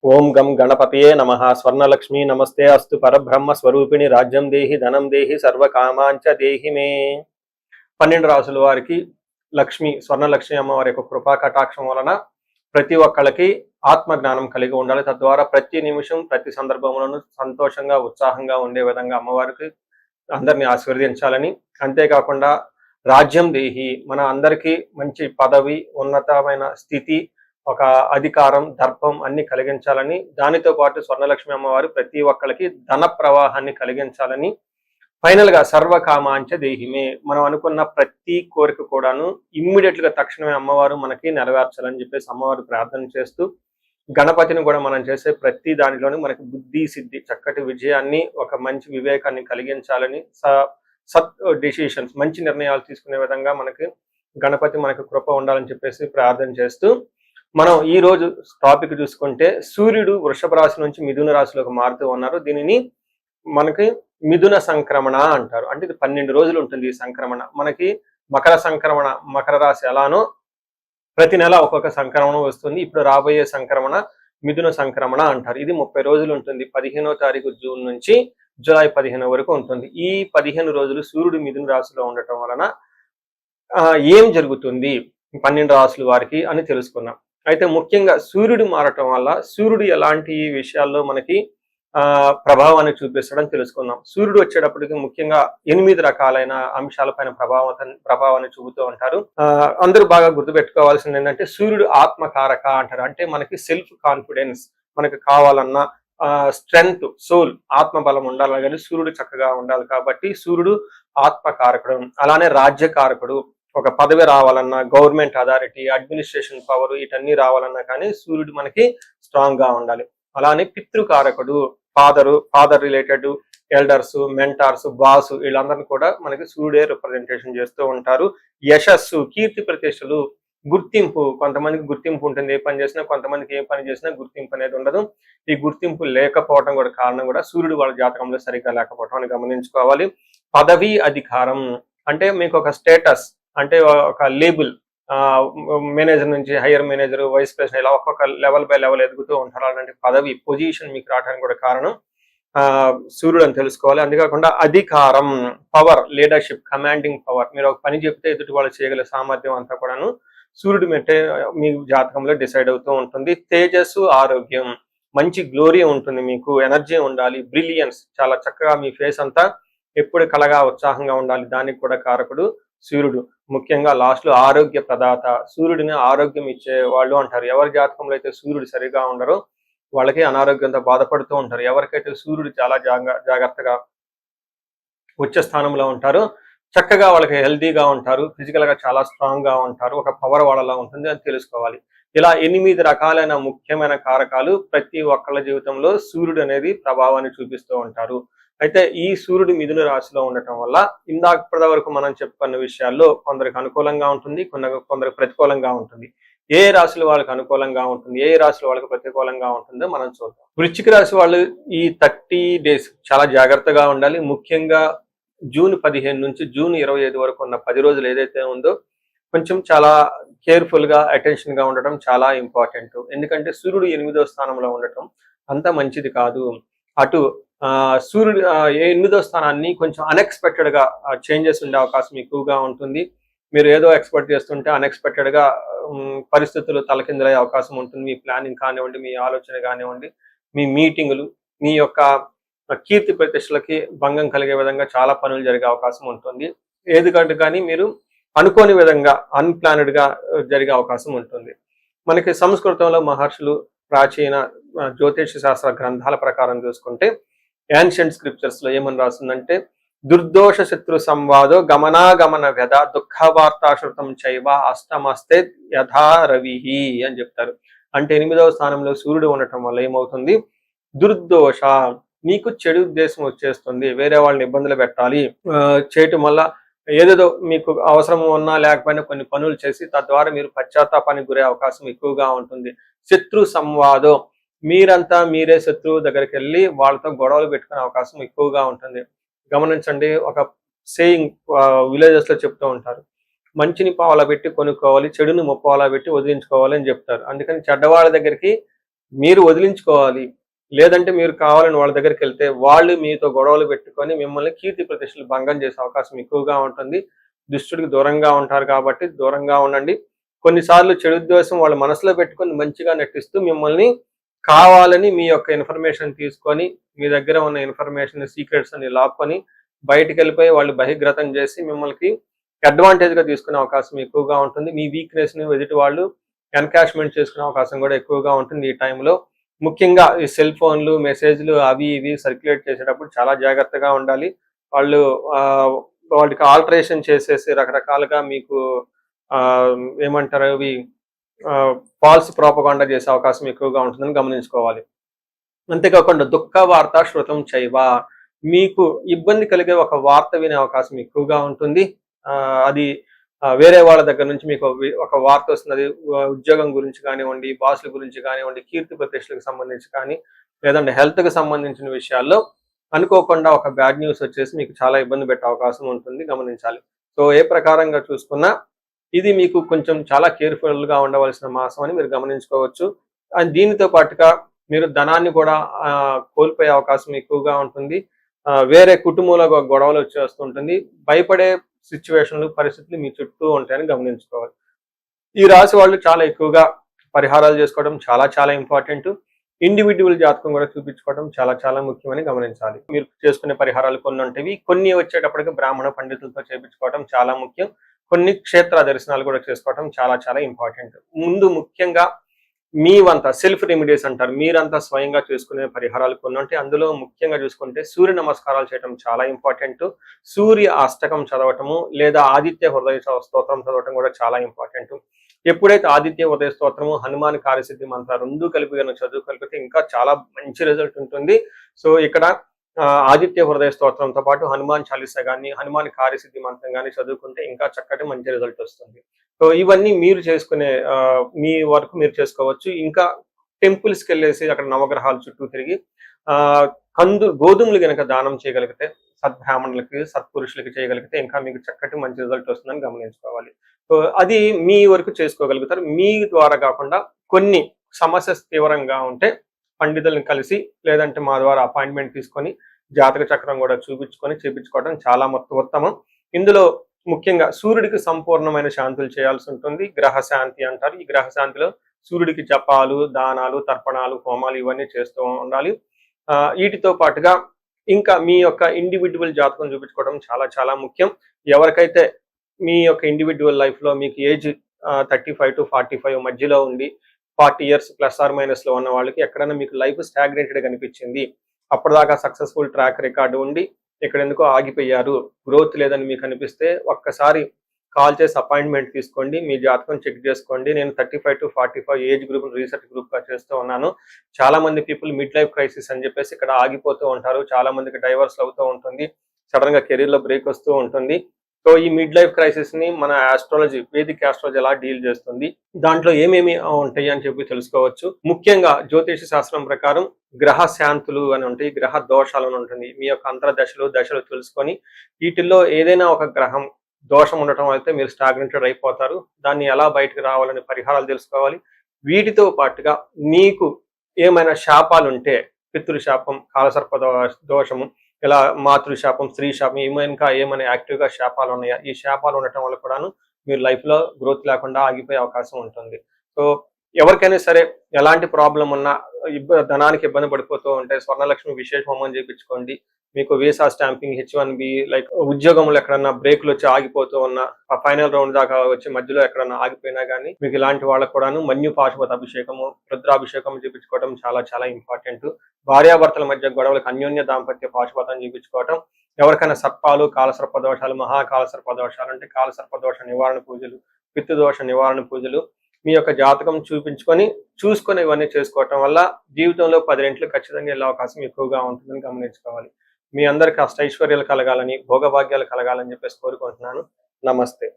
ఓం గం గణపతయే నమః. స్వర్ణలక్ష్మి నమస్తే అస్తు. పరబ్రహ్మ స్వరూపిణి రాజ్యం దేహి ధనం దేహి సర్వకామాంచ దేహి మే. 12 రాసుల వారికి లక్ష్మి స్వర్ణలక్ష్మి అమ్మవారి యొక్క కృపా కటాక్షం వలన ప్రతి ఒక్కళ్ళకి ఆత్మజ్ఞానం కలిగి ఉండాలి. తద్వారా ప్రతి నిమిషం ప్రతి సందర్భంలోనూ సంతోషంగా ఉత్సాహంగా ఉండే విధంగా అమ్మవారికి అందరినీ ఆశీర్వదించాలని, అంతేకాకుండా రాజ్యం దేహి మన అందరికీ మంచి పదవి, ఉన్నతమైన స్థితి, ఒక అధికారం, దర్పం అన్ని కలిగించాలని, దానితో పాటు స్వర్ణలక్ష్మి అమ్మవారు ప్రతి ఒక్కరికి ధన ప్రవాహాన్ని కలిగించాలని, ఫైనల్ గా సర్వకామాంచ దేహిమే మనం అనుకున్న ప్రతి కోరిక కూడాను ఇమ్మీడియట్ గా తక్షణమే అమ్మవారు మనకి నెరవేర్చాలని చెప్పేసి అమ్మవారు ప్రార్థన చేస్తూ, గణపతిని కూడా మనం చేసే ప్రతి దానిలోనూ మనకి బుద్ధి సిద్ధి, చక్కటి విజయాన్ని, ఒక మంచి వివేకాన్ని కలిగించాలని, సత్ డిసిషన్స్ మంచి నిర్ణయాలు తీసుకునే విధంగా మనకి గణపతి మనకు కృప ఉండాలని చెప్పేసి ప్రార్థన చేస్తూ, మనం ఈ రోజు టాపిక్ చూసుకుంటే సూర్యుడు వృషభ రాశి నుంచి మిథున రాశిలోకి మారుతూ ఉన్నారు. దీనిని మనకి మిథున సంక్రమణ అంటారు. అంటే ఇది 12 రోజులు ఉంటుంది ఈ సంక్రమణ. మనకి మకర సంక్రమణ, మకర రాశి ఎలానో ప్రతి నెల ఒక్కొక్క సంక్రమణ వస్తుంది. ఇప్పుడు రాబోయే సంక్రమణ మిథున సంక్రమణ అంటారు. ఇది 30 రోజులు ఉంటుంది. 15వ తారీఖు జూన్ నుంచి జూలై 15 వరకు ఉంటుంది. ఈ 15 రోజులు సూర్యుడు మిథున రాశిలో ఉండటం వలన ఏం జరుగుతుంది 12 రాశుల వారికి అని తెలుసుకున్నాం. అయితే ముఖ్యంగా సూర్యుడు మారటం వల్ల సూర్యుడు ఎలాంటి విషయాల్లో మనకి ప్రభావాన్ని చూపిస్తాడని తెలుసుకుందాం. సూర్యుడు వచ్చేటప్పటికి ముఖ్యంగా 8 రకాలైన అంశాలపైన ప్రభావాన్ని చూపుతూ ఉంటారు. అందరూ బాగా గుర్తుపెట్టుకోవాల్సింది ఏంటంటే సూర్యుడు ఆత్మకారక అంటారు. అంటే మనకి సెల్ఫ్ కాన్ఫిడెన్స్, మనకి కావాలన్న స్ట్రెంగ్త్, సోల్, ఆత్మబలం ఉండాలి కానీ సూర్యుడు చక్కగా ఉండాలి. కాబట్టి సూర్యుడు ఆత్మకారకుడు. అలానే రాజ్యకారకుడు. ఒక పదవి రావాలన్నా, గవర్నమెంట్ అథారిటీ, అడ్మినిస్ట్రేషన్ పవర్, వీటన్నీ రావాలన్నా కానీ సూర్యుడు మనకి స్ట్రాంగ్ గా ఉండాలి. అలానే పితృకారకుడు, father related elders, mentors, boss, వీళ్ళందరినీ కూడా మనకి సూర్యుడే రిప్రజెంటేషన్ చేస్తూ ఉంటారు. యశస్సు, కీర్తి ప్రతిష్టలు, గుర్తింపు. కొంతమందికి గుర్తింపు ఉంటుంది ఏ పని చేసినా, కొంతమందికి ఏ పని చేసినా గుర్తింపు అనేది ఉండదు. ఈ గుర్తింపు లేకపోవడం కూడా కారణం కూడా సూర్యుడు వాళ్ళ జాతకంలో సరిగ్గా లేకపోవడం అని గమనించుకోవాలి. పదవి, అధికారం అంటే మీకు ఒక స్టేటస్, అంటే ఒక లేబుల్, మేనేజర్ నుంచి హైయర్ మేనేజర్, వైస్ ప్రెసిడెంట్, ఇలా ఒక్కొక్క లెవెల్ బై లెవెల్ ఎదుగుతూ ఉంటారు. అలాంటి పదవి, పొజిషన్ మీకు రావడానికి కూడా కారణం సూర్యుడు అని తెలుసుకోవాలి. అంతేకాకుండా అధికారం, పవర్, లీడర్షిప్, కమాండింగ్ పవర్. మీరు ఒక పని చెప్తే ఎదుటి వాళ్ళు చేయగల సామర్థ్యం అంతా కూడాను సూర్యుడు మెట్టే మీ జాతకంలో డిసైడ్ అవుతూ ఉంటుంది. తేజస్సు, ఆరోగ్యం, మంచి గ్లోరీ ఉంటుంది, మీకు ఎనర్జీ ఉండాలి, బ్రిలియన్స్, చాలా చక్కగా మీ ఫేస్ అంతా ఎప్పుడు కలగా ఉత్సాహంగా ఉండాలి. దానికి కూడా కారకుడు సూర్యుడు. ముఖ్యంగా లాస్ట్ లో ఆరోగ్య ప్రదాత, సూర్యుడిని ఆరోగ్యం ఇచ్చే వాళ్ళు అంటారు. ఎవరి జాతకంలో అయితే సూర్యుడు సరిగా ఉండరో వాళ్ళకి అనారోగ్యంతో బాధపడుతూ ఉంటారు. ఎవరికైతే సూర్యుడు చాలా జాగ్రత్తగా ఉచ్చ స్థానంలో ఉంటారో చక్కగా వాళ్ళకి హెల్తీగా ఉంటారు, ఫిజికల్ గా చాలా స్ట్రాంగ్ గా ఉంటారు, ఒక పవర్ వాళ్ళలో ఉంటుంది అని తెలుసుకోవాలి. ఇలా 8 రకాలైన ముఖ్యమైన కారకాలు ప్రతి ఒక్కళ్ళ జీవితంలో సూర్యుడు అనేది ప్రభావాన్ని చూపిస్తూ ఉంటారు. అయితే ఈ సూర్యుడు మిథున రాశిలో ఉండటం వల్ల ఇప్పటి వరకు మనం చెప్పుకున్న విషయాల్లో కొందరికి అనుకూలంగా ఉంటుంది, కొందరికి ప్రతికూలంగా ఉంటుంది. ఏ రాశుల వాళ్ళకి అనుకూలంగా ఉంటుంది, ఏ రాశుల వాళ్ళకి ప్రతికూలంగా ఉంటుందో మనం చూద్దాం. వృశ్చిక రాశి వాళ్ళు ఈ 30 days చాలా జాగ్రత్తగా ఉండాలి. ముఖ్యంగా జూన్ 15 నుంచి జూన్ 25 వరకు ఉన్న 10 రోజులు ఏదైతే ఉందో కొంచెం చాలా కేర్ఫుల్ గా, అటెన్షన్ గా ఉండటం చాలా ఇంపార్టెంట్. ఎందుకంటే సూర్యుడు 8వ స్థానంలో ఉండటం అంత మంచిది కాదు. అటు సూర్యుడు 8వ స్థానాన్ని కొంచెం అన్ఎక్స్పెక్టెడ్ గా చేంజెస్ ఉండే అవకాశం ఎక్కువగా ఉంటుంది. మీరు ఏదో ఎక్స్పెక్ట్ చేస్తుంటే అన్ఎక్స్పెక్టెడ్ గా పరిస్థితులు తలకిందులయ్యే అవకాశం ఉంటుంది. మీ ప్లానింగ్ కానివ్వండి, మీ ఆలోచన కానివ్వండి, మీ మీటింగులు, మీ యొక్క కీర్తి ప్రతిష్టలకి భంగం కలిగే విధంగా చాలా పనులు జరిగే అవకాశం ఉంటుంది. ఏదికంటే కానీ మీరు అనుకోని విధంగా అన్ప్లానెడ్ గా జరిగే అవకాశం ఉంటుంది. మనకి సంస్కృతంలో మహర్షులు ప్రాచీన జ్యోతిష శాస్త్ర గ్రంథాల ప్రకారం చూసుకుంటే యాన్షియంట్ స్క్రిప్చర్స్ లో ఏమని రాస్తుందంటే దుర్దోష శత్రు సంవాదో గమనాగమన వ్యధ దుఃఖవార్తాశ్రుతం చైవ అష్టమస్తే యథా రవిహి అని చెప్తారు. అంటే 8వ స్థానంలో సూర్యుడు ఉండటం వల్ల ఏమవుతుంది, దుర్దోష, మీకు చెడు ఉద్దేశం వచ్చేస్తుంది, వేరే వాళ్ళని ఇబ్బందులు పెట్టాలి చేయటం వల్ల ఏదేదో మీకు అవసరం ఉన్నా లేకపోయినా కొన్ని పనులు చేసి తద్వారా మీరు పశ్చాత్తాపానికి గురే అవకాశం ఎక్కువగా ఉంటుంది. శత్రు సంవాదం, మీరంతా మీరే శత్రువు దగ్గరికి వెళ్ళి వాళ్ళతో గొడవలు పెట్టుకునే అవకాశం ఎక్కువగా ఉంటుంది. గమనించండి, ఒక సేయింగ్ విలేజెస్ లో చెప్తూ ఉంటారు, మంచిని పావలా పెట్టి కొనుక్కోవాలి, చెడుని ముప్పావలా పెట్టి వదిలించుకోవాలి అని చెప్తారు. అందుకని చెడ్డవాళ్ళ దగ్గరికి మీరు వదిలించుకోవాలి. లేదంటే మీరు కావాలని వాళ్ళ దగ్గరికెళ్తే వాళ్ళు మీతో గొడవలు పెట్టుకొని మిమ్మల్ని కీర్తి ప్రతిష్టలు భంగం చేసే అవకాశం ఎక్కువగా ఉంటుంది. దుష్టుడికి దూరంగా ఉంటారు కాబట్టి దూరంగా ఉండండి. కొన్నిసార్లు చెడు ఉద్దేశం వాళ్ళ మనసులో పెట్టుకొని మంచిగా నటిస్తూ మిమ్మల్ని కావాలని మీ యొక్క ఇన్ఫర్మేషన్ తీసుకొని మీ దగ్గర ఉన్న ఇన్ఫర్మేషన్ సీక్రెట్స్ అన్ని లాక్కొని బయటికెళ్ళిపోయి వాళ్ళు బహిర్గతం చేసి మిమ్మల్ని అడ్వాంటేజ్‌గా తీసుకునే అవకాశం ఎక్కువగా ఉంటుంది. మీ వీక్‌నెస్‌ని ఎదుటి వాళ్ళు ఎన్‌కాష్‌మెంట్ చేసుకునే అవకాశం కూడా ఎక్కువగా ఉంటుంది ఈ టైంలో. ముఖ్యంగా ఈ సెల్ ఫోన్‌లు, మెసేజ్‌లు అవి ఇవి సర్క్యులేట్ చేసేటప్పుడు చాలా జాగ్రత్తగా ఉండాలి. వాళ్ళు వాటికి ఆల్టరేషన్ చేసేసి రకరకాలుగా మీకు ఏమంటారు అవి ఫాల్స్ ప్రొపగాండా చేసే అవకాశం ఎక్కువగా ఉంటుందని గమనించుకోవాలి. అంతేకాకుండా దుఃఖ వార్త శృతం చైవ, మీకు ఇబ్బంది కలిగే ఒక వార్త వినే అవకాశం ఎక్కువగా ఉంటుంది. అది వేరే వాళ్ళ దగ్గర నుంచి మీకు ఒక వార్త వస్తుంది. అది ఉద్యోగం గురించి కానివ్వండి, బాసుల గురించి కానివ్వండి, కీర్తి ప్రతిష్టలకు సంబంధించి కానీ, లేదంటే హెల్త్‌కి సంబంధించిన విషయాల్లో అనుకోకుండా ఒక బ్యాడ్ న్యూస్ వచ్చేసి మీకు చాలా ఇబ్బంది పెట్టే అవకాశం ఉంటుంది, గమనించాలి. సో ఏ ప్రకారంగా చూసుకున్నా ఇది మీకు కొంచెం చాలా కేర్‌ఫుల్‌గా ఉండవలసిన మాసం అని మీరు గమనించుకోవచ్చు. అండ్ దీనితో పాటుగా మీరు ధనాన్ని కూడా కోల్పోయే అవకాశం ఎక్కువగా ఉంటుంది. వేరే కుటుంబంలో గొడవలు వచ్చేస్తుంటుంది. భయపడే సిట్యుయేషన్‌లు, పరిస్థితులు మీ చుట్టూ ఉంటాయని గమనించుకోవాలి. ఈ రాశి వాళ్ళు చాలా ఎక్కువగా పరిహారాలు చేసుకోవడం చాలా చాలా ఇంపార్టెంట్. ఇండివిడ్యువల్ జాతకం కూడా చూపించుకోవడం చాలా చాలా ముఖ్యమని గమనించాలి. మీరు చేసుకునే పరిహారాలు కొన్ని ఉంటవి. కొన్ని వచ్చేటప్పటికి బ్రాహ్మణ పండితులతో చేపించుకోవడం చాలా ముఖ్యం. కొన్ని క్షేత్ర దర్శనాలు కూడా చేసుకోవడం చాలా చాలా ఇంపార్టెంట్. ముందు ముఖ్యంగా మీ వంత సెల్ఫ్ రెమెడీస్ అంటారు. మీరంతా స్వయంగా చేసుకునే పరిహారాలు కొన్ని ఉంటాయి. అందులో ముఖ్యంగా చూసుకుంటే సూర్య నమస్కారాలు చేయడం చాలా ఇంపార్టెంట్. సూర్య అష్టకం చదవటము లేదా ఆదిత్య హృదయ స్తోత్రం చదవటం కూడా చాలా ఇంపార్టెంట్. ఎప్పుడైతే ఆదిత్య హృదయ స్తోత్రము, హనుమాన్ కార్యసిద్ధి మంత్ర 2 కలిపి గనుక చదువుగలిగితే ఇంకా చాలా మంచి రిజల్ట్ ఉంటుంది. సో ఇక్కడ ఆదిత్య హృదయ స్తోత్రంతో పాటు హనుమాన్ చాలీసా గాని, హనుమాన్ కార్యసిద్ధి మంత్రం గాని చదువుకుంటే ఇంకా చక్కటి మంచి రిజల్ట్ వస్తుంది. సో ఇవన్నీ మీరు చేసుకునే మీ వరకు మీరు చేసుకోవచ్చు. ఇంకా టెంపుల్స్‌కెళ్ళేసి అక్కడ నవగ్రహాల చుట్టూ తిరిగి గోధుమలు గనక దానం చేయగలిగితే సద్బ్రాహ్మణులకి, సత్పురుషులకి చేయగలిగితే ఇంకా మీకు చక్కటి మంచి రిజల్ట్ వస్తుందని గమనించుకోవాలి. సో అది మీ వరకు చేసుకోగలుగుతారు. మీ ద్వారా కాకుండా కొన్ని సమస్య తీవ్రంగా ఉంటే పండితుల్ని కలిసి లేదంటే మా ద్వారా అపాయింట్మెంట్ తీసుకొని జాతక చక్రం కూడా చూపించుకొని చేపించుకోవడం చాలా ఉత్తమం. ఇందులో ముఖ్యంగా సూర్యుడికి సంపూర్ణమైన శాంతులు చేయాల్సి ఉంటుంది. గ్రహ శాంతి అంటారు. ఈ గ్రహ శాంతిలో సూర్యుడికి జపాలు, దానాలు, తర్పణాలు, హోమాలు ఇవన్నీ చేస్తూ ఉండాలి. వీటితో పాటుగా ఇంకా మీ యొక్క ఇండివిడ్యువల్ జాతకం చూపించుకోవడం చాలా చాలా ముఖ్యం. ఎవరికైతే మీ యొక్క ఇండివిడ్యువల్ లైఫ్‌లో మీకు ఏజ్ 35-45 మధ్యలో ఉండి 40 ఇయర్స్ ప్లస్ ఆర్ మైనస్‌లో ఉన్న వాళ్ళకి ఎక్కడైనా మీకు లైఫ్ స్టాగ్నేటెడ్ కనిపించింది. అప్పటిదాకా సక్సెస్‌ఫుల్ ట్రాక్ రికార్డ్ ఉండి ఇక్కడెందుకో ఆగిపోయారు, గ్రోత్ లేదని మీకు అనిపిస్తే ఒక్కసారి కాల్ చేసి అపాయింట్మెంట్ తీసుకోండి. మీ జాతకం చెక్ చేసుకోండి. నేను 35-45 ఏజ్ గ్రూప్ రీసెర్చ్ గ్రూప్‌గా చేస్తూ ఉన్నాను. చాలా మంది పీపుల్ మిడ్ లైఫ్ క్రైసిస్ అని చెప్పేసి ఇక్కడ ఆగిపోతూ ఉంటారు. చాలా మందికి డైవర్స్ అవుతూ ఉంటుంది. సడన్‌గా కెరీర్‌లో బ్రేక్ వస్తూ ఉంటుంది. సో ఈ మిడ్ లైఫ్ క్రైసిస్‌ని మన ఆస్ట్రాలజీ, వేదిక్ ఆస్ట్రాలజీ ఎలా డీల్ చేస్తుంది, దాంట్లో ఏమేమి ఉంటాయి అని చెప్పి తెలుసుకోవచ్చు. ముఖ్యంగా జ్యోతిష శాస్త్రం ప్రకారం గ్రహ శాంతులు అని ఉంటాయి, గ్రహ దోషాలు అని ఉంటుంది. మీ యొక్క అంతర్దశలు, దశలు తెలుసుకొని వీటిల్లో ఏదైనా ఒక గ్రహం దోషం ఉండటం అయితే మీరు స్టాగ్నేటెడ్ అయిపోతారు. దాన్ని ఎలా బయటకు రావాలని పరిహారాలు తెలుసుకోవాలి. వీటితో పాటుగా మీకు ఏమైనా శాపాలు ఉంటే పితృశాపం, కాలసర్ప దోషము, ఇలా మాతృశాపం, స్త్రీ శాపం ఇంకా ఏమైనా యాక్టివ్‌గా శాపాలు ఉన్నాయా? ఈ శాపాలు ఉండటం వల్ల కూడాను మీరు లైఫ్‌లో గ్రోత్ లేకుండా ఆగిపోయే అవకాశం ఉంటుంది. సో ఎవరికైనా సరే ఎలాంటి ప్రాబ్లమ్ ఉన్నా ధనానికి ఇబ్బంది పడిపోతూ ఉంటే స్వర్ణలక్ష్మి విశేష హోమం చేపించుకోండి. మీకు వీసా స్టాంపింగ్, H1B లైక్ ఉద్యోగంలో ఎక్కడన్నా బ్రేకులు వచ్చి ఆగిపోతూ ఉన్నా, ఆ ఫైనల్ రౌండ్ దాకా వచ్చి మధ్యలో ఎక్కడన్నా ఆగిపోయినా గానీ మీకు ఇలాంటి వాళ్ళకు కూడాను మన్యు పాశుపత అభిషేకము, రుద్రాభిషేకం చేపించుకోవడం చాలా చాలా ఇంపార్టెంట్. భార్యాభర్తల మధ్య గొడవలకు అన్యోన్య దాంపత్య పాశుపతం చేపించుకోవటం, ఎవరికైనా సర్పాలు, కాలసర్ప దోషాలు, మహాకాలసర్ప దోషాలు అంటే కాలసర్ప దోష నివారణ పూజలు, పితృదోష నివారణ పూజలు మీ యొక్క జాతకం చూసుకొని ఇవన్నీ చేసుకోవటం వల్ల జీవితంలో 10 రెట్లు ఖచ్చితంగా వెళ్ళే అవకాశం ఎక్కువగా ఉంటుందని గమనించుకోవాలి. మీ అందరికీ అష్టైశ్వర్యాలు కలగాలని, భోగభాగ్యాలు కలగాలని చెప్పేసి కోరుకుంటున్నాను. నమస్తే.